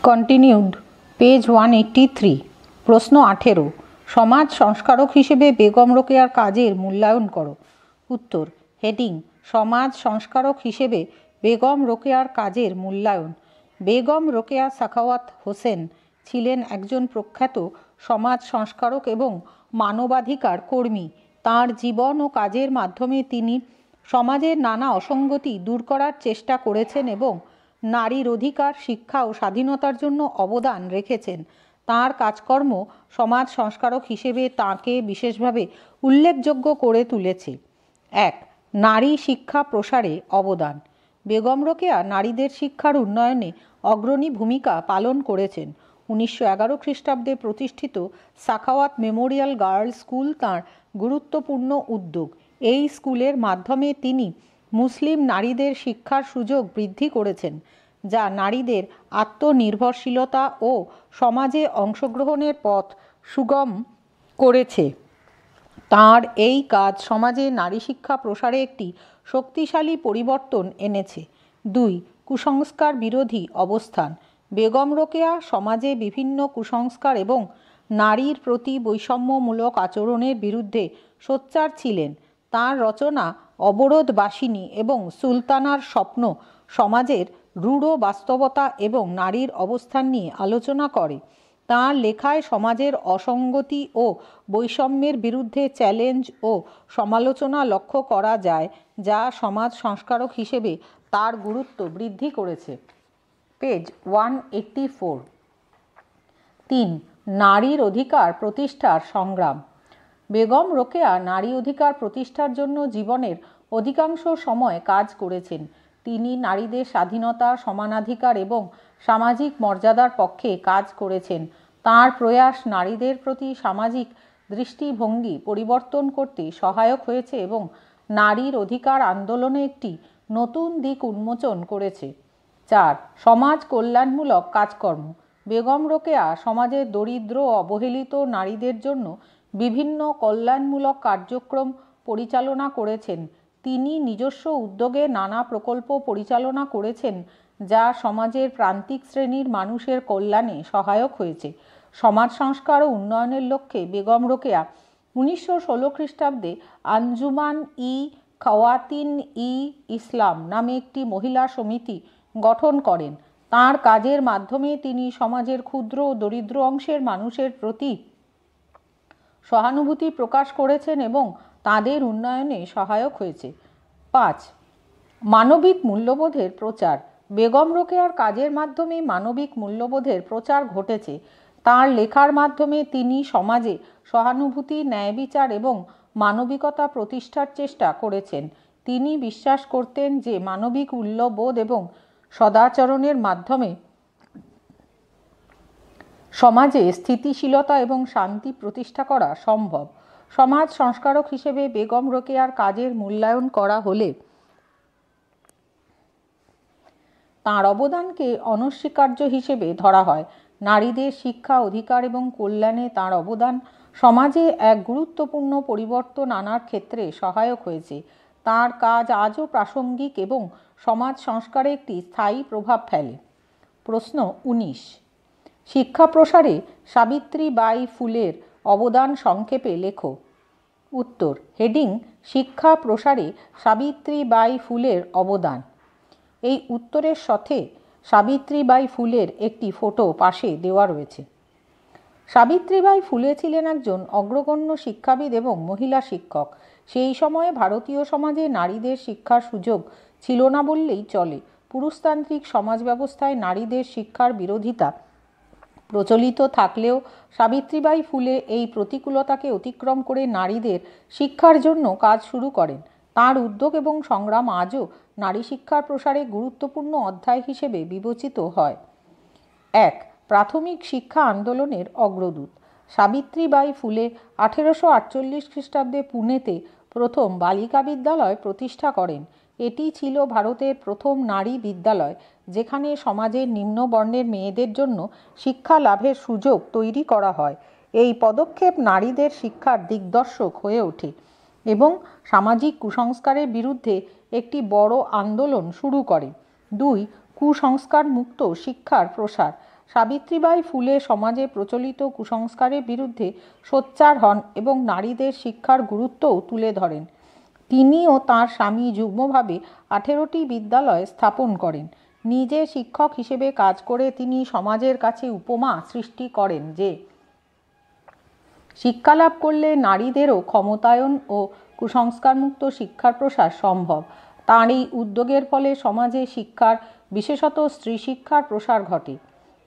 Continued, page 183। প্রশ্ন 18, সমাজ সংস্কারক হিসেবে বেগম রোকেয়ার কাজের মূল্যায়ন করো। উত্তর। হেডিং: সমাজ সংস্কারক হিসেবে বেগম রোকেয়ার কাজের মূল্যায়ন। বেগম রোকেয়া সাখাওয়াত হোসেন ছিলেন একজন প্রখ্যাত সমাজ সংস্কারক এবং মানবাধিকার কর্মী। তাঁর জীবন ও কাজের মাধ্যমে তিনি সমাজের নানা অসঙ্গতি দূর করার চেষ্টা করেছেন এবং নারীর অধিকার, শিক্ষা ও স্বাধীনতার জন্য অবদান রেখেছেন। তাঁর কাজকর্ম সমাজ সংস্কারক হিসেবে তাঁকে বিশেষভাবে উল্লেখযোগ্য করে তুলেছে। 1. নারী শিক্ষা প্রসারে অবদান। বেগম রোকেয়া নারীদের শিক্ষার উন্নয়নে অগ্রণী ভূমিকা পালন করেছেন। 1911 খ্রিস্টাব্দে প্রতিষ্ঠিত সাখাওয়াত মেমোরিয়াল গার্লস স্কুল তাঁর গুরুত্বপূর্ণ উদ্যোগ। এই স্কুলের মাধ্যমে তিনি মুসলিম নারীদের শিক্ষার সুযোগ বৃদ্ধি করেছেন, যা নারীদের আত্মনির্ভরশীলতা ও সমাজে অংশগ্রহণের পথ সুগম করেছে। তাঁর এই কাজ সমাজে নারী শিক্ষা প্রসারে একটি শক্তিশালী পরিবর্তন এনেছে। 2. কুসংস্কার বিরোধী অবস্থান। বেগম রোকেয়া সমাজে বিভিন্ন কুসংস্কার এবং নারীর প্রতি বৈষম্যমূলক আচরণের বিরুদ্ধে সোচ্চার ছিলেন। তাঁর রচনা অবরোধবাসিনী এবং সুলতানার স্বপ্ন সমাজের রূঢ় বাস্তবতা এবং নারীর অবস্থান নিয়ে আলোচনা করে। তাঁর লেখায় সমাজের অসঙ্গতি ও বৈষম্যের বিরুদ্ধে চ্যালেঞ্জ ও সমালোচনা লক্ষ্য করা যায়, যা সমাজ সংস্কারক হিসেবে তার গুরুত্ব বৃদ্ধি করেছে। পেজ 184। 3. নারীর অধিকার প্রতিষ্ঠার সংগ্রাম। বেগম রোকেয়া নারী অধিকার প্রতিষ্ঠার জন্য জীবনের অধিকাংশ সময় কাজ করেছেন। তিনি নারীদের স্বাধীনতা, সমানাধিকার এবং সামাজিক মর্যাদার পক্ষে কাজ করেছেন। তাঁর প্রয়াস নারীদের প্রতি সামাজিক দৃষ্টিভঙ্গি পরিবর্তন করতে সহায়ক হয়েছে এবং নারীর অধিকার আন্দোলনে একটি নতুন দিক উন্মোচন করেছে। 4. সমাজ কল্যাণমূলক কাজকর্ম। বেগম রোকেয়া সমাজের দরিদ্র ও অবহেলিত নারীদের জন্য বিভিন্ন কল্যাণমূলক কার্যক্রম পরিচালনা করেছেন। তিনি নিজস্ব উদ্যোগে নানা প্রকল্প পরিচালনা করেছেন, যা সমাজের প্রান্তিক শ্রেণীর মানুষের কল্যাণে সহায়ক হয়েছে। সমাজ সংস্কার ও উন্নয়নের লক্ষ্যে বেগম রোকেয়া 1916 খ্রিস্টাব্দে আঞ্জুমান ই খাওয়াতিন ই ইসলাম নামে একটি মহিলা সমিতি গঠন করেন। তাঁর কাজের মাধ্যমে তিনি সমাজের ক্ষুদ্র ও দরিদ্র অংশের মানুষের প্রতি সহানুভূতি প্রকাশ করেছেন এবং তাদের উন্নয়নে সহায়ক হয়েছে। 5. মানবিক মূল্যবোধের প্রচার। বেগম রোকেয়ার কাজের মাধ্যমে মানবিক মূল্যবোধের প্রচার ঘটেছে। তাঁর লেখার মাধ্যমে তিনি সমাজে সহানুভূতি, ন্যায় বিচার এবং মানবিকতা প্রতিষ্ঠার চেষ্টা করেছেন। তিনি বিশ্বাস করতেন যে মানবিক মূল্যবোধ এবং সদাচরণের মাধ্যমে সমাজে স্থিতিশীলতা এবং শান্তি প্রতিষ্ঠা করা সম্ভব। সমাজ সংস্কারক হিসেবে বেগম রোকেয়ার কাজের মূল্যায়ন করা হলে তাঁর অবদানকে অনস্বীকার্য হিসেবে ধরা হয়। নারীদের শিক্ষা, অধিকার এবং কল্যাণে তাঁর অবদান সমাজে এক গুরুত্বপূর্ণ পরিবর্তন আনার ক্ষেত্রে সহায়ক হয়েছে। তাঁর কাজ আজও প্রাসঙ্গিক এবং সমাজ সংস্কারে একটি স্থায়ী প্রভাব ফেলে। প্রশ্ন 19, শিক্ষা প্রসারে সাবিত্রীবাঈ ফুলের অবদান সংক্ষেপে লেখো। উত্তর। হেডিং: শিক্ষা প্রসারে সাবিত্রীবাঈ ফুলের অবদান। এই উত্তরের সাথে সাবিত্রীবাঈ ফুলের একটি ফটো পাশে দেওয়া রয়েছে। সাবিত্রীবাঈ ফুলে ছিলেন একজন অগ্রগণ্য শিক্ষাবিদ এবং মহিলা শিক্ষক। সেই সময়ে ভারতীয় সমাজে নারীদের শিক্ষার সুযোগ ছিল না বললেই চলে। পুরুষতান্ত্রিক সমাজ ব্যবস্থায় নারীদের শিক্ষার বিরোধিতা প্রচলিত থাকলেও সাবিত্রীবাঈ ফুলে এই প্রতিকূলতাকে অতিক্রম করে নারীদের শিক্ষার জন্য কাজ শুরু করেন। তাঁর উদ্যোগ এবং সংগ্রাম আজও নারী শিক্ষার প্রসারে গুরুত্বপূর্ণ অধ্যায় হিসেবে বিবেচিত হয়। 1. প্রাথমিক শিক্ষা আন্দোলনের অগ্রদূত। সাবিত্রীবাঈ ফুলে 1848 খ্রিস্টাব্দে পুনেতে প্রথম বালিকা বিদ্যালয় প্রতিষ্ঠা করেন। এটি ছিল ভারতের প্রথম নারী বিদ্যালয়, যেখানে সমাজের নিম্নবর্ণের মেয়েদের জন্য শিক্ষা লাভের সুযোগ তৈরি করা হয়। এই পদক্ষেপ নারীদের শিক্ষার দিগদর্শক হয়ে ওঠে এবং সামাজিক কুসংস্কারের বিরুদ্ধে একটি বড় আন্দোলন শুরু করে। 2. কুসংস্কার মুক্ত শিক্ষার প্রসার। সাবিত্রীবাই ফুলে সমাজে প্রচলিত কুসংস্কারের বিরুদ্ধে সোচ্চার হন এবং নারীদের শিক্ষার গুরুত্বও তুলে ধরেন। তিনি ও তাঁর স্বামী যুগ্মভাবে 18টি বিদ্যালয় স্থাপন করেন। নিজে শিক্ষক হিসেবে কাজ করে তিনি সমাজের কাছে উপমা সৃষ্টি করেন যে শিক্ষালাভ করলে নারীদেরও ক্ষমতায়ন ও কুসংস্কারমুক্ত শিক্ষার প্রসার সম্ভব। তাঁর এই উদ্যোগের ফলে সমাজে শিক্ষার, বিশেষত স্ত্রী শিক্ষার প্রসার ঘটে।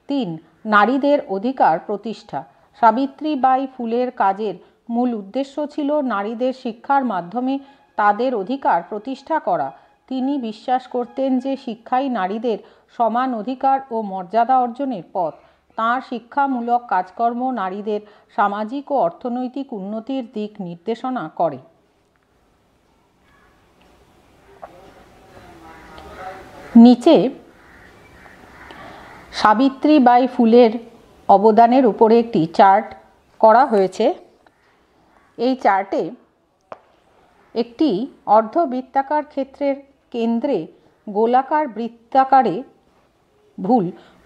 3. নারীদের অধিকার প্রতিষ্ঠা। সাবিত্রীবাই ফুলের কাজের মূল উদ্দেশ্য ছিল নারীদের শিক্ষার মাধ্যমে তাদের অধিকার প্রতিষ্ঠা করা। তিনি বিশ্বাস করতেন যে শিক্ষাই নারীদের সমান অধিকার ও মর্যাদা অর্জনের পথ। তাঁর শিক্ষামূলক কাজকর্ম নারীদের সামাজিক ও অর্থনৈতিক উন্নতির দিক নির্দেশনা করে। নিচে সাবিত্রীবাই ফুলের অবদানের উপরে একটি চার্ট করা হয়েছে। এই চার্টে একটি অর্ধবৃত্তাকার ক্ষেত্রের কেন্দ্রে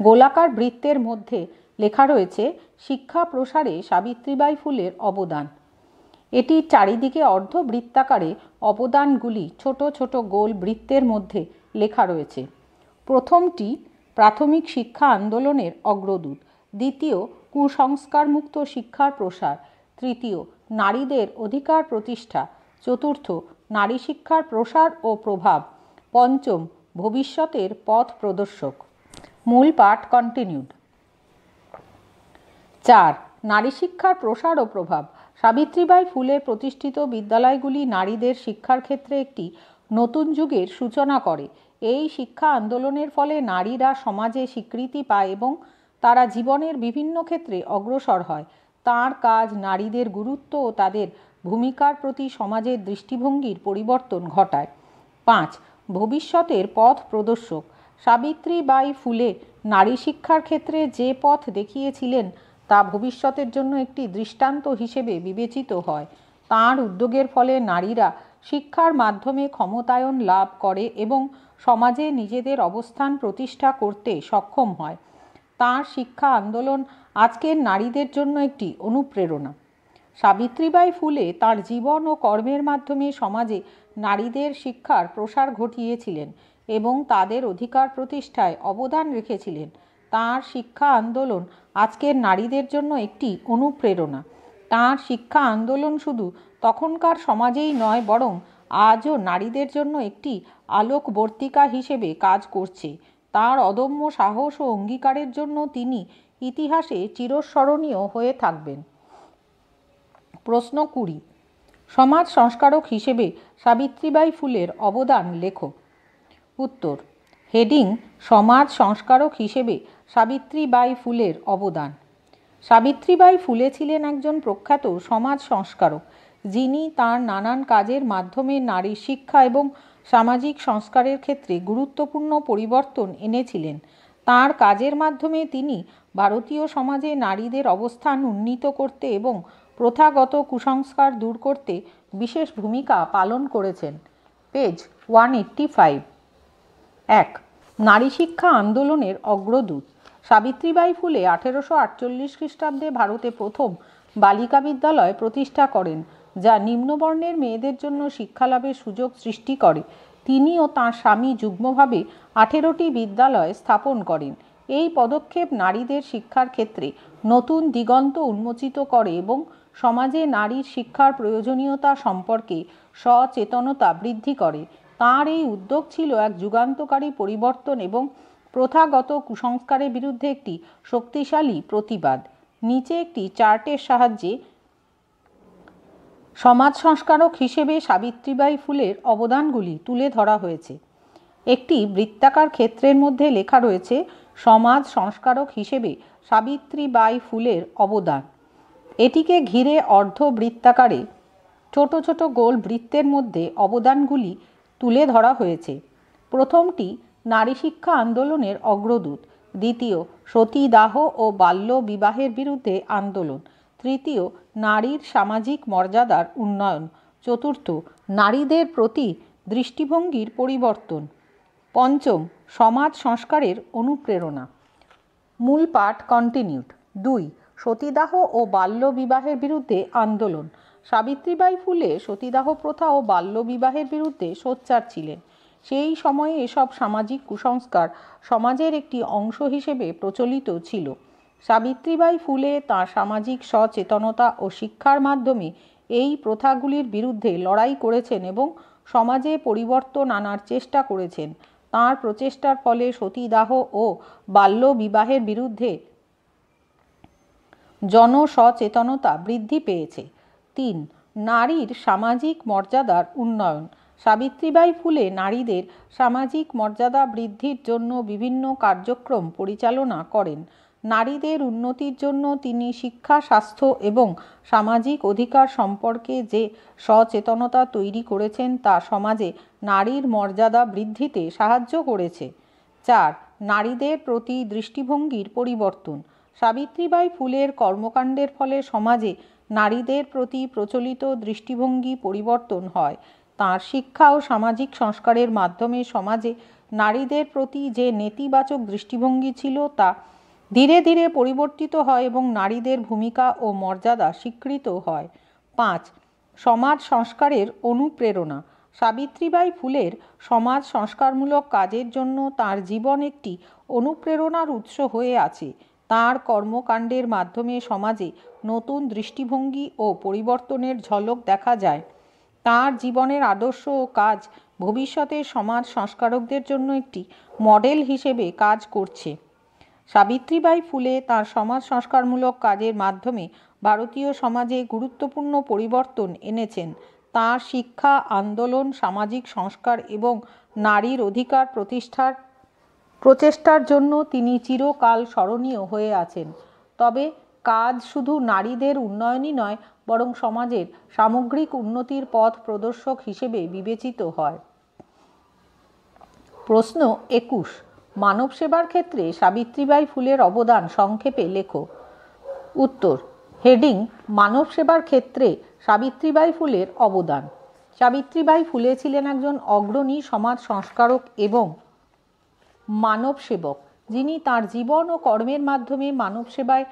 গোলাকার বৃত্তের মধ্যে লেখা রয়েছে শিক্ষা প্রসারে সাবিত্রীবাই ফুলের অবদান। এটির চারিদিকে অর্ধবৃত্তাকারে অবদানগুলি ছোট ছোট গোল বৃত্তের মধ্যে লেখা রয়েছে। প্রথমটি প্রাথমিক শিক্ষা আন্দোলনের অগ্রদূত, দ্বিতীয় কুসংস্কারমুক্ত শিক্ষার প্রসার, তৃতীয় নারীদের অধিকার প্রতিষ্ঠা, চতুর্থ নারী শিক্ষার প্রসার ও প্রভাব, পঞ্চম ভবিষ্যতের পথ প্রদর্শক। মূল পাঠ কন্টিনিউড। 4. নারী শিক্ষার প্রসার ও প্রভাব। সাবিত্রীবাই ফুলে প্রতিষ্ঠিত বিদ্যালয়গুলি নারীদের শিক্ষার ক্ষেত্রে একটি নতুন যুগের সূচনা করে। এই শিক্ষা আন্দোলনের ফলে নারীরা সমাজে স্বীকৃতি পায় এবং তারা জীবনের বিভিন্ন ক্ষেত্রে অগ্রসর হয়। তাঁর কাজ নারীদের গুরুত্ব ও তাদের ভূমিকার প্রতি সমাজের দৃষ্টিভঙ্গির পরিবর্তন ঘটায়। 5. ভবিষ্যতের পথ প্রদর্শক। সাবিত্রীবাই ফুলে নারী শিক্ষার ক্ষেত্রে যে পথ দেখিয়েছিলেন তা ভবিষ্যতের জন্য একটি দৃষ্টান্ত হিসেবে বিবেচিত হয়। তাঁর উদ্যোগের ফলে নারীরা শিক্ষার মাধ্যমে ক্ষমতায়ন লাভ করে এবং সমাজে নিজেদের অবস্থান প্রতিষ্ঠা করতে সক্ষম হয়। তাঁর শিক্ষা আন্দোলন আজকের নারীদের জন্য একটি অনুপ্রেরণা। সাবিত্রীবাই ফুলে তাঁর জীবন ও কর্মের মাধ্যমে সমাজে নারীদের শিক্ষার প্রসার ঘটিয়েছিলেন এবং তাদের অধিকার প্রতিষ্ঠায় অবদান রেখেছিলেন। তাঁর শিক্ষা আন্দোলন আজকের নারীদের জন্য একটি অনুপ্রেরণা। তাঁর শিক্ষা আন্দোলন শুধু তখনকার সমাজেই নয়, বরং আজও নারীদের জন্য একটি আলোকবর্তিকা হিসেবে কাজ করছে। তাঁর অদম্য সাহস ও অঙ্গীকারের জন্য তিনি ইতিহাসে চিরস্মরণীয় হয়ে থাকবেন। প্রশ্ন 20। সমাজ সংস্কারক হিসেবে সাবিত্রীবাই ফুলের অবদান লেখো। উত্তর। হেডিং: সমাজ সংস্কারক হিসেবে সাবিত্রীবাই ফুলের অবদান। সাবিত্রীবাই ফুলে ছিলেন একজন প্রখ্যাত সমাজ সংস্কারক, যিনি তাঁর নানান কাজের মাধ্যমে নারীর শিক্ষা এবং সামাজিক সংস্কারের ক্ষেত্রে গুরুত্বপূর্ণ পরিবর্তন এনেছিলেন। তাঁর কাজের মাধ্যমে তিনি ভারতীয় সমাজে নারীদের অবস্থান উন্নীত করতে এবং প্রথাগত কুসংস্কার দূর করতে বিশেষ ভূমিকা পালন করেছেন। পেজ 185। 1. নারী শিক্ষা আন্দোলনের অগ্রদূত। সাবিত্রীবাই ফুলে 1848 খ্রিস্টাব্দে ভারতে প্রথম বালিকা বিদ্যালয় প্রতিষ্ঠা করেন, যা নিম্নবর্ণের মেয়েদের জন্য শিক্ষালাভের সুযোগ সৃষ্টি করে। তিনি ও তাঁর স্বামী যুগ্মভাবে 18টি বিদ্যালয় স্থাপন করেন। এই পদক্ষেপ নারীদের শিক্ষার ক্ষেত্রে নতুন দিগন্ত উন্মোচিত করে এবং সমাজে নারীর শিক্ষার প্রয়োজনীয়তা সম্পর্কে সচেতনতা বৃদ্ধি করে। তাঁর এই উদ্যোগ ছিল এক যুগান্তকারী পরিবর্তন এবং প্রথাগত কুসংস্কারের বিরুদ্ধে একটি শক্তিশালী প্রতিবাদ। নিচে একটি চার্টের সাহায্যে সমাজ সংস্কারক হিসেবে সাবিত্রীবাই ফুলের অবদানগুলি তুলে ধরা হয়েছে। একটি বৃত্তাকার ক্ষেত্রের মধ্যে লেখা রয়েছে সমাজ সংস্কারক হিসেবে সাবিত্রীবাই ফুলের অবদান। এটিকে ঘিরে অর্ধবৃত্তাকারে ছোট ছোট গোল বৃত্তের মধ্যে অবদানগুলি তুলে ধরা হয়েছে। প্রথমটি নারী শিক্ষা আন্দোলনের অগ্রদূত, দ্বিতীয় সতীদাহ ও বাল্য বিবাহের বিরুদ্ধে আন্দোলন, তৃতীয় নারীর সামাজিক মর্যাদার উন্নয়ন, চতুর্থ নারীদের প্রতি দৃষ্টিভঙ্গির পরিবর্তন, পঞ্চম, সমাজ সংস্কারের অনুপ্রেরণা। মূল পাঠ কন্টিনিউড। 2. সতীদাহ ও বাল্য বিবাহের বিরুদ্ধে আন্দোলন। সাবিত্রীবাই ফুলে সতীদাহ প্রথা ও বাল্য বিবাহের বিরুদ্ধে সোচ্চার ছিলেন। সেই সময়ে এসব সামাজিক কুসংস্কার সমাজের একটি অংশ হিসেবে প্রচলিত ছিল। সাবিত্রীবাই ফুলে তাঁর সামাজিক সচেতনতা ও শিক্ষার মাধ্যমে এই প্রথাগুলির বিরুদ্ধে লড়াই করেছেন এবং সমাজে পরিবর্তন আনার চেষ্টা করেছেন। তাঁর প্রচেষ্টার ফলে সতীদাহ ও বাল্য বিবাহের বিরুদ্ধে জনসচেতনতা বৃদ্ধি পেয়েছে। 3. নারীর সামাজিক মর্যাদার উন্নয়ন। সাবিত্রীবাই ফুলে নারীদের সামাজিক মর্যাদা বৃদ্ধির জন্য বিভিন্ন কার্যক্রম পরিচালনা করেন। নারীদের উন্নতির জন্য তিনি শিক্ষা, স্বাস্থ্য এবং সামাজিক অধিকার সম্পর্কে যে সচেতনতা তৈরি করেছেন তা সমাজে নারীর মর্যাদা বৃদ্ধিতে সাহায্য করেছে। 4. নারীদের প্রতি দৃষ্টিভঙ্গির পরিবর্তন। সাবিত্রীবাই ফুলের কর্মকাণ্ডের ফলে সমাজে নারীদের প্রতি প্রচলিত দৃষ্টিভঙ্গি পরিবর্তন হয়। তাঁর শিক্ষা ও সামাজিক সংস্কারের মাধ্যমে সমাজে নারীদের প্রতি যে নেতিবাচক দৃষ্টিভঙ্গি ছিল তা ধীরে ধীরে পরিবর্তিত হয় এবং নারীদের ভূমিকা ও মর্যাদা স্বীকৃত হয়। 5. সমাজ সংস্কারের অনুপ্রেরণা। সাবিত্রীবাই ফুলের সমাজ সংস্কারমূলক কাজের জন্য তাঁর জীবন একটি অনুপ্রেরণার উৎস হয়ে আছে। তাঁর কর্মকাণ্ডের মাধ্যমে সমাজে নতুন দৃষ্টিভঙ্গি ও পরিবর্তনের ঝলক দেখা যায়। তাঁর জীবনের আদর্শ ও কাজ ভবিষ্যতের সমাজ সংস্কারকদের জন্য একটি মডেল হিসেবে কাজ করছে। সাবিত্রীবাই ফুলে তাঁর সমাজ সংস্কারমূলক কাজের মাধ্যমে ভারতীয় সমাজে গুরুত্বপূর্ণ পরিবর্তন এনেছেন। তাঁর শিক্ষা আন্দোলন, সামাজিক সংস্কার এবং নারীর অধিকার প্রতিষ্ঠার প্রচেষ্টার জন্য তিনি চিরকাল স্মরণীয় হয়ে আছেন। তবে কাজ শুধু নারীদের উন্নয়নই নয়, বরং সমাজের সামগ্রিক উন্নতির পথ প্রদর্শক হিসেবে বিবেচিত হয়। প্রশ্ন 21. মানব সেবার ক্ষেত্রে সাবিত্রীবাই ফুলের অবদান সংক্ষেপে লেখো। উত্তর। হেডিং: মানব সেবার ক্ষেত্রে সাবিত্রীবাই ফুলের অবদান। সাবিত্রীবাই ফুলে ছিলেন একজন অগ্রণী সমাজ সংস্কারক এবং মানব সেবক, যিনি তাঁর জীবন ও কর্মের মাধ্যমে মানব সেবায়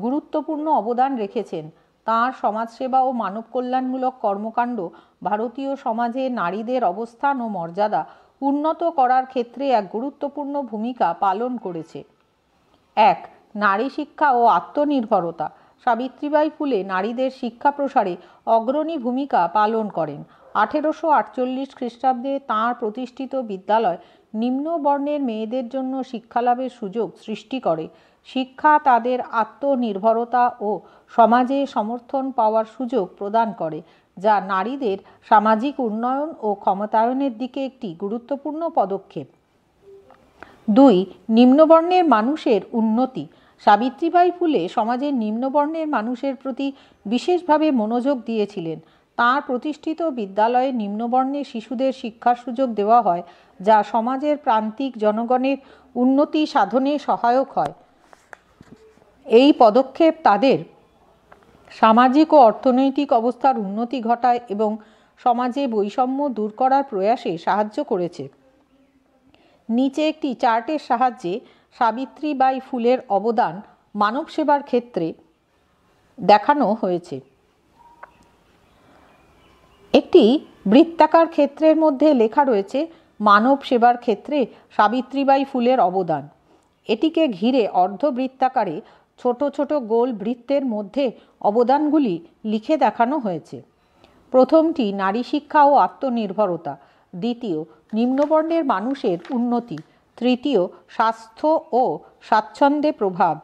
গুরুত্বপূর্ণ অবদান রেখেছেন। তাঁর সমাজসেবা ও মানব কল্যাণমূলক কর্মকাণ্ড ভারতীয় সমাজে নারীদের অবস্থান ও মর্যাদা উন্নত করার ক্ষেত্রে এক গুরুত্বপূর্ণ ভূমিকা পালন করেছে। 1. নারী শিক্ষা ও আত্মনির্ভরতা। সাবিত্রীবাই ফুলে নারীদের শিক্ষা প্রসারে অগ্রণী ভূমিকা পালন করেন। 1848 খ্রিস্টাব্দে তাঁর প্রতিষ্ঠিত বিদ্যালয় নিম্ন বর্ণের মেয়েদের জন্য শিক্ষালাভের সুযোগ সৃষ্টি করে। শিক্ষা তাদের আত্মনির্ভরতা ও সমাজে সমর্থন পাওয়ার সুযোগ প্রদান করে, যা নারীদের সামাজিক উন্নয়ন ও ক্ষমতায়নের দিকে একটি গুরুত্বপূর্ণ পদক্ষেপ। 2. নিম্নবর্ণের মানুষের উন্নতি। সাবিত্রীবাই ফুলে সমাজের নিম্নবর্ণের মানুষের প্রতি বিশেষভাবে মনোযোগ দিয়েছিলেন। তাঁর প্রতিষ্ঠিত বিদ্যালয়ে নিম্নবর্ণের শিশুদের শিক্ষার সুযোগ দেওয়া হয়, যা সমাজের প্রান্তিক জনগণের উন্নতি সাধনে সহায়ক হয়। এই পদক্ষেপ তাদের সামাজিক ও অর্থনৈতিক অবস্থার উন্নতি ঘটায় এবং সমাজে বৈষম্য দূর করার প্রয়াসে সাহায্য করেছে। নিচে একটি চার্টের সাহায্যে সাবিত্রীবাই ফুলের অবদান মানব সেবার ক্ষেত্রে দেখানো হয়েছে। একটি বৃত্তাকার ক্ষেত্রের মধ্যে লেখা রয়েছে মানব সেবার ক্ষেত্রে সাবিত্রীবাই ফুলের অবদান। এটিকে ঘিরে অর্ধবৃত্তাকারে ছোট ছোট গোল বৃত্তের মধ্যে অবদানগুলি লিখে দেখানো হয়েছে। প্রথমটি নারী শিক্ষা ও আত্মনির্ভরতা, দ্বিতীয় নিম্নবর্ণের মানুষের উন্নতি, তৃতীয় স্বাস্থ্য ও স্বাচ্ছন্দ্যে প্রভাব,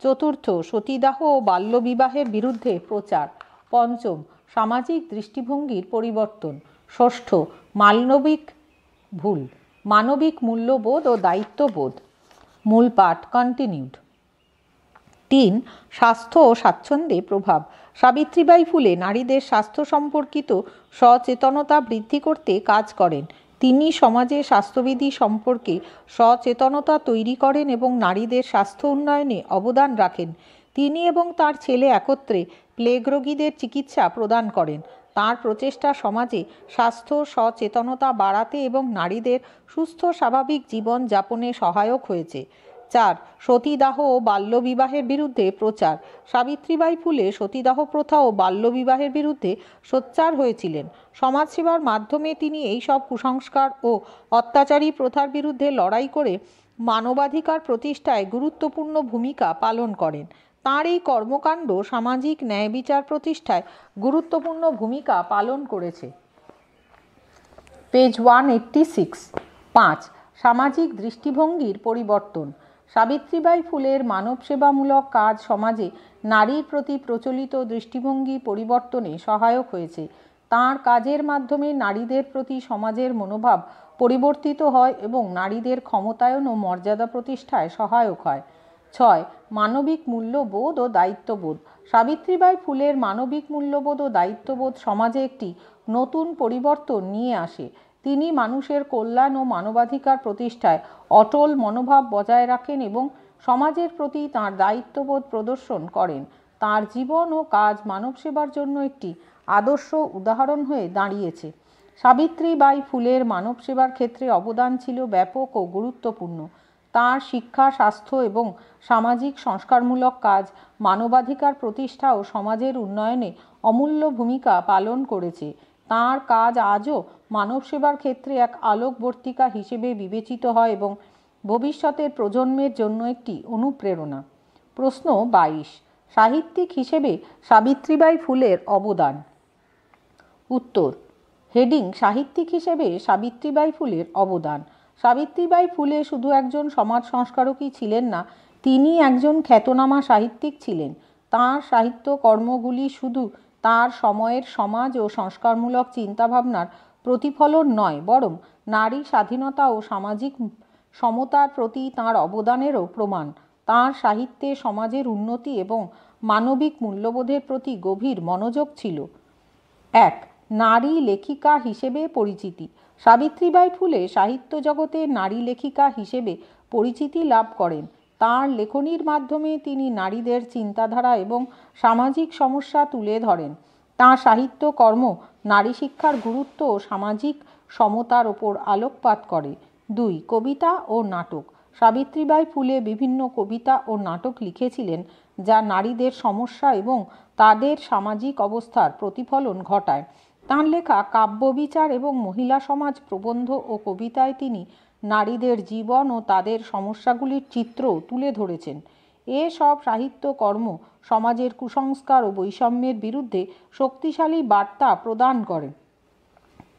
চতুর্থ সতীদাহ ও বাল্যবিবাহের বিরুদ্ধে প্রচার, পঞ্চম সামাজিক দৃষ্টিভঙ্গির পরিবর্তন, ষষ্ঠ মানবিক মূল্যবোধ ও দায়িত্ববোধ। মূল পাঠ কন্টিনিউড। 3. স্বাস্থ্য ও স্বাচ্ছন্দ্যে প্রভাব। সাবিত্রীবাই ফুলে নারীদের স্বাস্থ্য সম্পর্কিত সচেতনতা বৃদ্ধি করতে কাজ করেন। তিনি সমাজে স্বাস্থ্যবিধি সম্পর্কে সচেতনতা তৈরি করেন এবং নারীদের স্বাস্থ্য উন্নয়নে অবদান রাখেন। তিনি এবং তার ছেলে একত্রে প্লেগ রোগীদের চিকিৎসা প্রদান করেন। তাঁর প্রচেষ্টা সমাজে স্বাস্থ্য সচেতনতা বাড়াতে এবং নারীদের সুস্থ স্বাভাবিক জীবন যাপনে সহায়ক হয়েছে। 4. সতীদাহ ও বাল্যবিবাহের বিরুদ্ধে প্রচার। সাবিত্রীবাই ফুলে সতীদাহ প্রথা ও বাল্যবিবাহের বিরুদ্ধে সোচ্চার হয়েছিলেন। সমাজসেবার মাধ্যমে তিনি এইসব কুসংস্কার ও অত্যাচারী প্রথার বিরুদ্ধে লড়াই করে মানবাধিকার প্রতিষ্ঠায় গুরুত্বপূর্ণ ভূমিকা পালন করেন। তাঁর এই কর্মকাণ্ড সামাজিক ন্যায় বিচার প্রতিষ্ঠায় গুরুত্বপূর্ণ ভূমিকা পালন করেছে। পেজ 186। 5. সামাজিক দৃষ্টিভঙ্গির পরিবর্তন। সাবিত্রীবাই ফুলের মানবসেবামূলক কাজ সমাজে নারীর প্রতি প্রচলিত দৃষ্টিভঙ্গি পরিবর্তনে সহায়ক হয়েছে। তাঁর কাজের মাধ্যমে নারীদের প্রতি সমাজের মনোভাব পরিবর্তিত হয় এবং নারীদের ক্ষমতায়ন ও মর্যাদা প্রতিষ্ঠায় সহায়ক হয়। 6. মানবিক মূল্যবোধ ও দায়িত্ববোধ। সাবিত্রীবাই ফুলের মানবিক মূল্যবোধ ও দায়িত্ববোধ সমাজে একটি নতুন পরিবর্তন নিয়ে আসে। তিনি মানুষের কল্যাণ ও মানবাধিকার প্রতিষ্ঠায় অটল মনোভাব বজায় রাখেন এবং সমাজের প্রতি তাঁর দায়িত্ববোধ প্রদর্শন করেন। তাঁর জীবন ও কাজ মানবসেবার জন্য একটি আদর্শ উদাহরণ হয়ে দাঁড়িয়েছে। সাবিত্রীবাই ফুলের মানবসেবার ক্ষেত্রে অবদান ছিল ব্যাপক ও গুরুত্বপূর্ণ। তাঁর শিক্ষা, স্বাস্থ্য এবং সামাজিক সংস্কারমূলক কাজ মানবাধিকার প্রতিষ্ঠা ও সমাজের উন্নয়নে অমূল্য ভূমিকা পালন করেছে। তাঁর কাজ আজও মানবসেবার ক্ষেত্রে এক আলোকবর্তিকা হিসেবে বিবেচিত হয় এবং ভবিষ্যতের প্রজন্মের জন্য একটি অনুপ্রেরণা। প্রশ্ন 22। সাহিত্যিক হিসেবে সাবিত্রীবাই ফুলের অবদান। উত্তর। হেডিং: সাহিত্যিক হিসেবে সাবিত্রীবাই ফুলের অবদান। সাবিত্রীবাই ফুলে শুধু একজন সমাজ সংস্কারকই ছিলেন না, তিনি একজন খ্যাতনামা সাহিত্যিক ছিলেন। তাঁর সাহিত্য কর্মগুলি শুধু তাঁর সময়ের সমাজ ও সংস্কারমূলক চিন্তাভাবনার প্রতিফলন নয়, বরং নারী স্বাধীনতা ও সামাজিক সমতার প্রতি তাঁর অবদানেরও প্রমাণ। তাঁর সাহিত্যে সমাজের উন্নতি এবং মানবিক মূল্যবোধের প্রতি গভীর মনোযোগ ছিল। 1. নারী লেখিকা হিসেবে পরিচিতি। সাবিত্রীবাই ফুলে সাহিত্য জগতে নারী লেখিকা হিসেবে পরিচিতি লাভ করেন। তাঁর লেখনীর মাধ্যমে তিনি নারীদের চিন্তাধারা এবং সামাজিক সমস্যা তুলে ধরেন। তাঁর সাহিত্য কর্ম নারী শিক্ষার গুরুত্ব ও সামাজিক সমতার ওপর আলোকপাত করে। 2. কবিতা ও নাটক। সাবিত্রীবাই ফুলে বিভিন্ন কবিতা ও নাটক লিখেছিলেন যা নারীদের সমস্যা এবং তাদের সামাজিক অবস্থার প্রতিফলন ঘটায়। তাঁর লেখা কাব্যবিচার এবং মহিলা সমাজ প্রবন্ধ ও কবিতায় তিনি নারীদের জীবন ও তাদের সমস্যাগুলির চিত্র তুলে ধরেছেন। এসব সাহিত্যকর্ম সমাজের কুসংস্কার ও বৈষম্যের বিরুদ্ধে শক্তিশালী বার্তা প্রদান করে।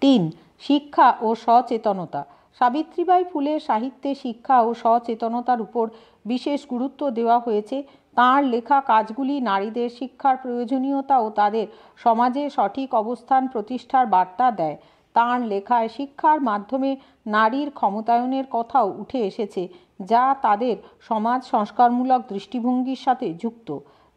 3. শিক্ষা ও সচেতনতা। সাবিত্রীবাই ফুলের সাহিত্যে শিক্ষা ও সচেতনতার উপর বিশেষ গুরুত্ব দেওয়া হয়েছে। তাঁর লেখা কাজগুলি নারীদের শিক্ষার প্রয়োজনীয়তা ও তাদের সমাজে সঠিক অবস্থান প্রতিষ্ঠার বার্তা দেয়। তাঁর লেখায় শিক্ষার মাধ্যমে নারীর ক্ষমতায়নের কথাও উঠে এসেছে, যা তাদের সমাজ সংস্কারমূলক দৃষ্টিভঙ্গির সাথে যুক্ত।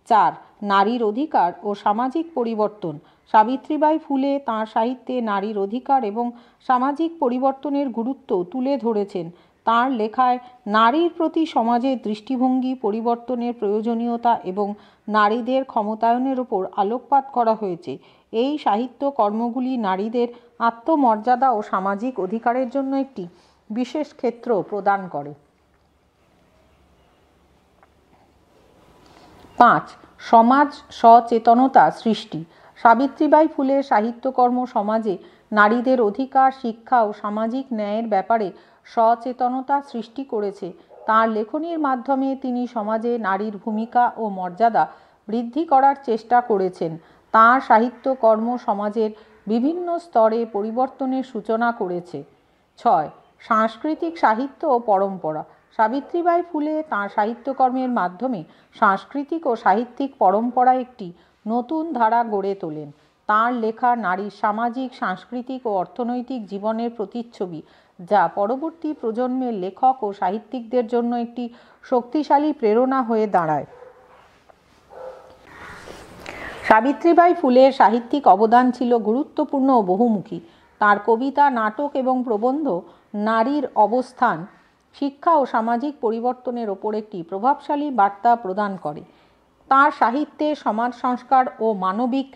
4. নারীর অধিকার ও সামাজিক পরিবর্তন। সাবিত্রীবাই ফুলে তাঁর সাহিত্যে নারীর অধিকার এবং সামাজিক পরিবর্তনের গুরুত্ব তুলে ধরেছেন। তাঁর লেখায় নারীর প্রতি সমাজের দৃষ্টিভঙ্গি পরিবর্তনের প্রয়োজনীয়তা এবং নারীদের ক্ষমতায়নের উপর আলোকপাত করা হয়েছে। এই সাহিত্য কর্মগুলি নারীদের আত্মমর্যাদা ও সামাজিক অধিকারের জন্য একটি বিশেষ ক্ষেত্র প্রদান করে। 5. সমাজ সচেতনতা সৃষ্টি। সাবিত্রীবাই ফুলের সাহিত্যকর্ম সমাজে নারীদের অধিকার, শিক্ষা ও সামাজিক ন্যায়ের ব্যাপারে সচেতনতা সৃষ্টি করেছে। তাঁর লেখনীর মাধ্যমে তিনি সমাজে নারীর ভূমিকা ও মর্যাদা বৃদ্ধি করার চেষ্টা করেছেন। তাঁর সাহিত্যকর্ম সমাজের বিভিন্ন স্তরে পরিবর্তনের সূচনা করেছে। 6. সাংস্কৃতিক সাহিত্য ও পরম্পরা। সাবিত্রীবাই ফুলে তাঁর সাহিত্যকর্মের মাধ্যমে সাংস্কৃতিক ও সাহিত্যিক পরম্পরায় একটি নতুন ধারা গড়ে তোলেন। তাঁর লেখা নারীর সামাজিক, সাংস্কৃতিক ও অর্থনৈতিক জীবনের প্রতিচ্ছবি, যা পরবর্তী প্রজন্মের লেখক ও সাহিত্যিকদের জন্য একটি শক্তিশালী প্রেরণা হয়ে দাঁড়ায়। সাবিত্রীবাই ফুলের সাহিত্যিক অবদান ছিল গুরুত্বপূর্ণ ও বহুমুখী। তাঁর কবিতা, নাটক এবং প্রবন্ধ নারীর অবস্থান, শিক্ষা ও সামাজিক পরিবর্তনের ওপর একটি প্রভাবশালী বার্তা প্রদান করে। তাঁর সাহিত্যে সমাজ সংস্কার ও মানবিক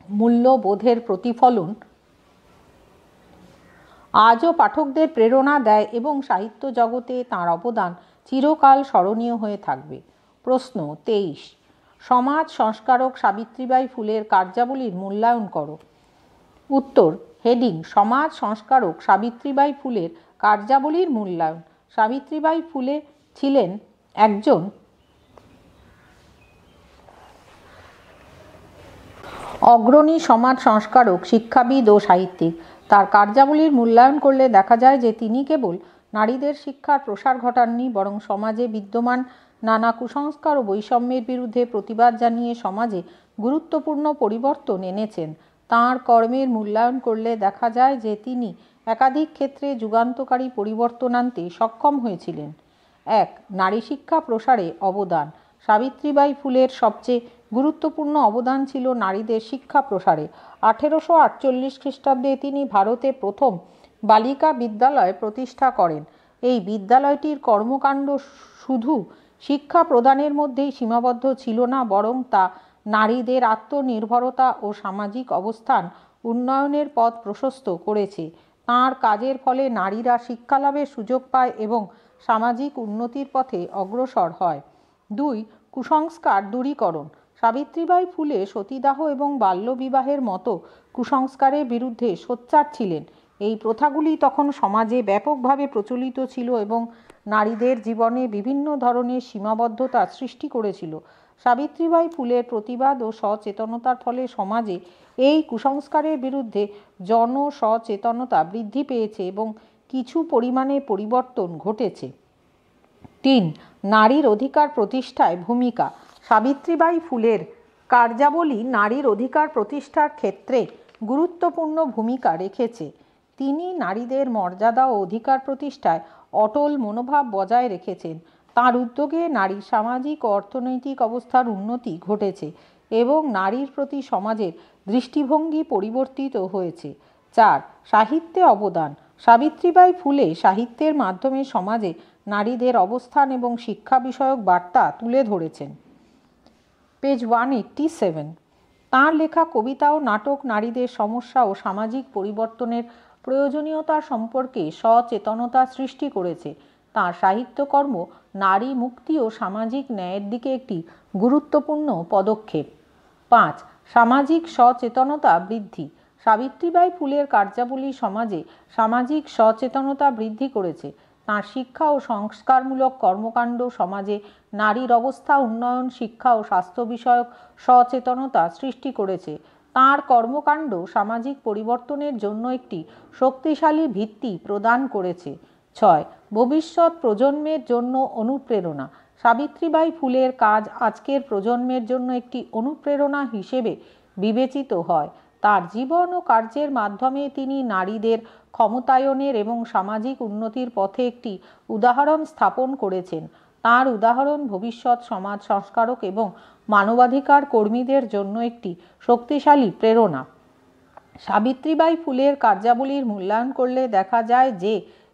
মূল্যবোধের প্রতিফলন আজও পাঠকদের প্রেরণা দেয় এবং সাহিত্য জগতে তাঁর অবদান চিরকাল স্মরণীয় হয়ে থাকবে। প্রশ্ন 23। সমাজ সংস্কারক সাবিত্রীবাই ফুলের কার্যাবলীর মূল্যায়ন করো। উত্তর। হেডিং সমাজ সংস্কারক সাবিত্রীবাই ফুলের কার্যাবলীর মূল্যায়ন। সাবিত্রীবাই ফুলে ছিলেন একজন অগ্রণী সমাজ সংস্কারক, শিক্ষাবিদ ও সাহিত্যিক। তার কার্যাবলীর মূল্যায়ন করলে দেখা যায় যে তিনি কেবল নারীদের শিক্ষার প্রসার ঘটাননি, বরং সমাজে বিদ্যমান নানা কুসংস্কার ও বৈষম্যের বিরুদ্ধে প্রতিবাদ জানিয়ে সমাজে গুরুত্বপূর্ণ পরিবর্তন এনেছেন। তাঁর কর্মের মূল্যায়ন করলে দেখা যায় যে তিনি একাধিক ক্ষেত্রে যুগান্তকারী পরিবর্তন আনতে সক্ষম হয়েছিলেন। 1. নারী শিক্ষা প্রসারে অবদান। সাবিত্রীবাই ফুলের সবচেয়ে গুরুত্বপূর্ণ অবদান ছিল নারীদের শিক্ষা প্রসারে। 1848 খ্রিস্টাব্দে তিনি ভারতে প্রথম বালিকা বিদ্যালয় প্রতিষ্ঠা করেন। এই বিদ্যালয়টির কর্মকাণ্ড শুধু শিক্ষা প্রদানের মধ্যেই সীমাবদ্ধ ছিল না, বরং তা নারীদের আত্মনির্ভরতা ও সামাজিক অবস্থান উন্নয়নের পথ প্রশস্ত করেছে। তাঁর কাজের ফলে নারীরা শিক্ষালাভের সুযোগ পায় এবং সামাজিক উন্নতির পথে অগ্রসর হয়। 2. কুসংস্কার দূরীকরণ। সাবিত্রীবাই ফুলে সতীদাহ এবং বাল্যবিবাহের মতো কুসংস্কারের বিরুদ্ধে সোচ্চার ছিলেন। এই প্রথাগুলি তখন সমাজে ব্যাপকভাবে প্রচলিত ছিল এবং নারীদের জীবনে বিভিন্ন ধরনের সীমাবদ্ধতা সৃষ্টি করেছিল। সাবিত্রীবাই ফুলের প্রতিবাদ ও সচেতনতার ফলে সমাজে এই কুসংস্কারের বিরুদ্ধে জনসচেতনতা বৃদ্ধি পেয়েছে এবং কিছু পরিমাণে পরিবর্তন ঘটেছে। 3. নারীর অধিকার প্রতিষ্ঠায় ভূমিকা। সাবিত্রীবাই ফুলের কার্যাবলী নারীর অধিকার প্রতিষ্ঠার ক্ষেত্রে গুরুত্বপূর্ণ ভূমিকা রেখেছে। তিনি নারীদের মর্যাদা ও অধিকার প্রতিষ্ঠায় অটল মনোভাব বজায় রেখেছেন। তাঁর উদ্যোগে নারীর সামাজিক ও অর্থনৈতিক অবস্থার উন্নতি ঘটেছে এবং নারীর প্রতি সমাজের দৃষ্টিভঙ্গি পরিবর্তিত হয়েছে। 4. সাহিত্যে অবদান। সাবিত্রীবাই ফুলে সাহিত্যের মাধ্যমে সমাজে নারীদের অবস্থান এবং শিক্ষা বিষয়ক বার্তা তুলে ধরেছেন। পেজ 187। তাঁর লেখা কবিতা ও নাটক নারীদের সমস্যা ও সামাজিক পরিবর্তনের প্রয়োজনীয়তা সম্পর্কে সচেতনতা সৃষ্টি করেছে। তাঁর সাহিত্যকর্ম নারী মুক্তি ও সামাজিক ন্যায়ের দিকে একটি গুরুত্বপূর্ণ পদক্ষেপ। 5. সামাজিক সচেতনতা বৃদ্ধি। সাবিত্রীবাই ফুলের কার্যাবলী সমাজে সামাজিক সচেতনতা বৃদ্ধি করেছে। তাঁর শিক্ষা ও সংস্কারমূলক কর্মকাণ্ড সমাজে নারীর অবস্থা উন্নয়ন, শিক্ষা ও স্বাস্থ্য বিষয়ক সচেতনতা সৃষ্টি করেছে। তাঁর কর্মকাণ্ড সামাজিক পরিবর্তনের জন্য একটি শক্তিশালী ভিত্তি প্রদান করেছে। 6. ভবিষ্যৎ প্রজন্মের জন্য অনুপ্রেরণা। সাবিত্রীবাই ফুলের কাজ আজকের প্রজন্মের জন্য একটি অনুপ্রেরণা হিসেবে বিবেচিত হয়। তার জীবন ও কার্যের মাধ্যমে তিনি নারীদের ক্ষমতায়নের এবং সামাজিক উন্নতির পথে একটি উদাহরণ স্থাপন করেছেন। তাঁর উদাহরণ ভবিষ্যৎ সমাজ সংস্কারক এবং মানবাধিকার কর্মীদের জন্য একটি শক্তিশালী প্রেরণা। সাবিত্রীবাই ফুলের কার্যাবলীর মূল্যায়ন করলে দেখা যায় যে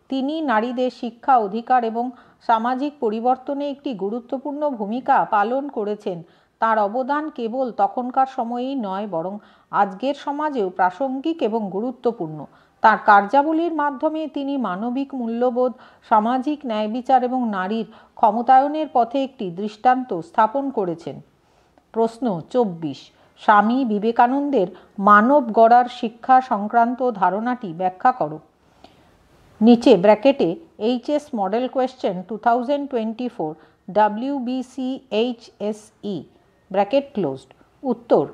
তিনি নারীদের শিক্ষা, অধিকার এবং সামাজিক পরিবর্তনে একটি গুরুত্বপূর্ণ ভূমিকা পালন করেছেন। তার অবদান কেবল তখনকার সময়েই নয়, বরং আজকের সমাজেও প্রাসঙ্গিক এবং গুরুত্বপূর্ণ। তার কার্যাবলীর মাধ্যমে তিনি মানবিক মূল্যবোধ, সামাজিক ন্যায় বিচার এবং নারীর ক্ষমতায়নের পথে একটি দৃষ্টান্ত স্থাপন করেছেন। প্রশ্ন 24। স্বামী বিবেকানন্দের মানব গড়ার শিক্ষা সংক্রান্ত ধারণাটি ব্যাখ্যা করো। নিচে ব্র্যাকেটে HS model question 2024 WBCHSE bracket closed. উত্তর।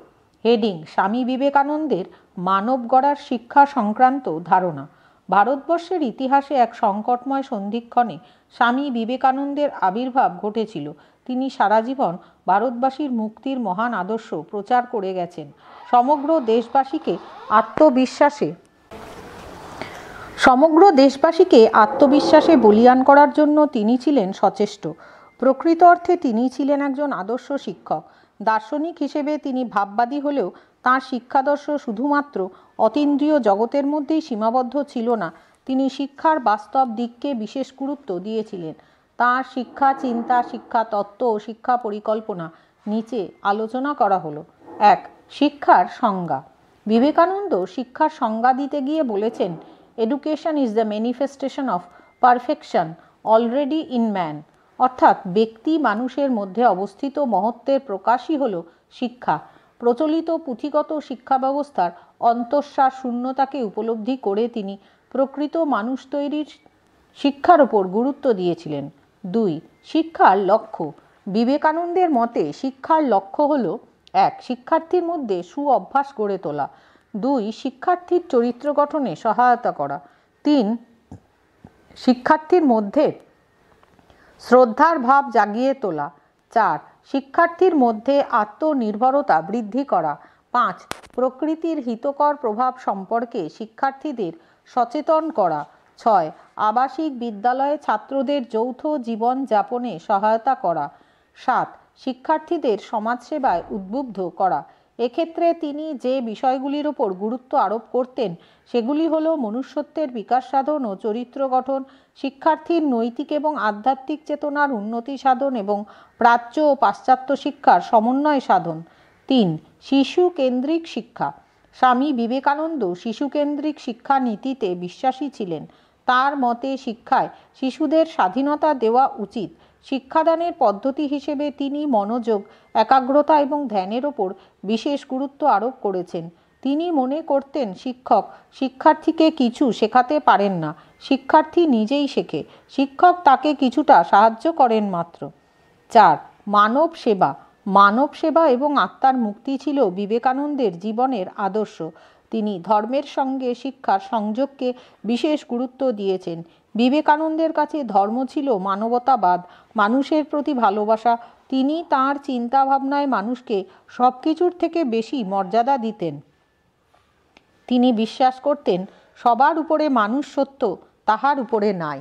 হেডিং স্বামী বিবেকানন্দের মানব গড়ার শিক্ষা সংক্রান্ত ধারণা। ভারতবর্ষের ইতিহাসে এক সংকটময় সন্ধিক্ষণে স্বামী বিবেকানন্দের আবির্ভাব ঘটেছিল। তিনি সারা জীবন ভারতবাসীর মুক্তির মহান আদর্শ প্রচার করে গেছেন। সমগ্র দেশবাসীকে আত্মবিশ্বাসে বলীয়ান করার জন্য তিনি ছিলেন সচেষ্ট। প্রকৃত অর্থে তিনি ছিলেন একজন আদর্শ শিক্ষক। দার্শনিক হিসেবে তিনি ভাববাদী হলেও তাঁর শিক্ষাদর্শ শুধুমাত্র অতীন্দ্রিয় জগতের মধ্যেই সীমাবদ্ধ ছিল না, তিনি শিক্ষার বাস্তব দিককে বিশেষ গুরুত্ব দিয়েছিলেন। তাঁর শিক্ষা চিন্তা, শিক্ষা তত্ত্ব ও শিক্ষা পরিকল্পনা নিচে আলোচনা করা হলো। 1. শিক্ষার সংজ্ঞা। বিবেকানন্দ শিক্ষার সংজ্ঞা দিতে গিয়ে বলেছেন, education is the manifestation of perfection already in man. অর্থাৎ ব্যক্তি মানুষের মধ্যে অবস্থিত মহত্বের প্রকাশই হল শিক্ষা। প্রচলিত পুঁথিগত শিক্ষা ব্যবস্থার অন্তঃসার শূন্যতাকে উপলব্ধি করে তিনি প্রকৃত মানুষ তৈরির শিক্ষার ওপর গুরুত্ব দিয়েছিলেন। 2. শিক্ষার লক্ষ্য। বিবেকানন্দের মতে শিক্ষার লক্ষ্য হল 1. শিক্ষার্থীর মধ্যে সুঅভ্যাস গড়ে তোলা। 2. শিক্ষার্থীর চরিত্র গঠনে সহায়তা করা। 3. শিক্ষার্থীর মধ্যে শ্রদ্ধার ভাব জাগিয়ে তোলা। 4. শিক্ষার্থীর মধ্যে আত্মনির্ভরতা বৃদ্ধি করা। 5. প্রকৃতির হিতকর প্রভাব সম্পর্কে শিক্ষার্থীদের সচেতন করা। 6. আবাসিক বিদ্যালয়ে ছাত্রদের যৌথ জীবন যাপনে সহায়তা করা। 7. শিক্ষার্থীদের সমাজসেবায় উদ্বুদ্ধ করা। এক্ষেত্রে তিনি যে বিষয়গুলির ওপর গুরুত্ব আরোপ করতেন সেগুলি হল মনুষ্যত্বের বিকাশ সাধন ও চরিত্র গঠন, শিক্ষার্থীর নৈতিক এবং আধ্যাত্মিক চেতনার উন্নতি সাধন এবং প্রাচ্য ও পাশ্চাত্য শিক্ষার সমন্বয় সাধন। 3. শিশু কেন্দ্রিক শিক্ষা। স্বামী বিবেকানন্দ শিশুকেন্দ্রিক শিক্ষা নীতিতে বিশ্বাসী ছিলেন। তার মতে শিক্ষায় শিশুদের স্বাধীনতা দেওয়া উচিত। শিক্ষাদানের পদ্ধতি হিসেবে তিনি মনোযোগ, একাগ্রতা এবং ধ্যানের ওপর বিশেষ গুরুত্ব আরোপ করেছেন। তিনি মনে করতেন শিক্ষক শিক্ষার্থীকে কিছু শেখাতে পারেন না, শিক্ষার্থী নিজেই শেখে, শিক্ষক তাকে কিছুটা সাহায্য করেন মাত্র। 4. মানব সেবা। মানব সেবা এবং আত্মার মুক্তি ছিল বিবেকানন্দের জীবনের আদর্শ। তিনি ধর্মের সঙ্গে শিক্ষার সংযোগকে বিশেষ গুরুত্ব দিয়েছেন। বিবেকানন্দের কাছে ধর্ম ছিল মানবতাবাদ, মানুষের প্রতি ভালোবাসা। তিনি তাঁর চিন্তাভাবনায় মানুষকে সব কিছুর থেকে বেশি মর্যাদা দিতেন। তিনি বিশ্বাস করতেন সবার উপরে মানুষ সত্য, তাহার উপরে নাই।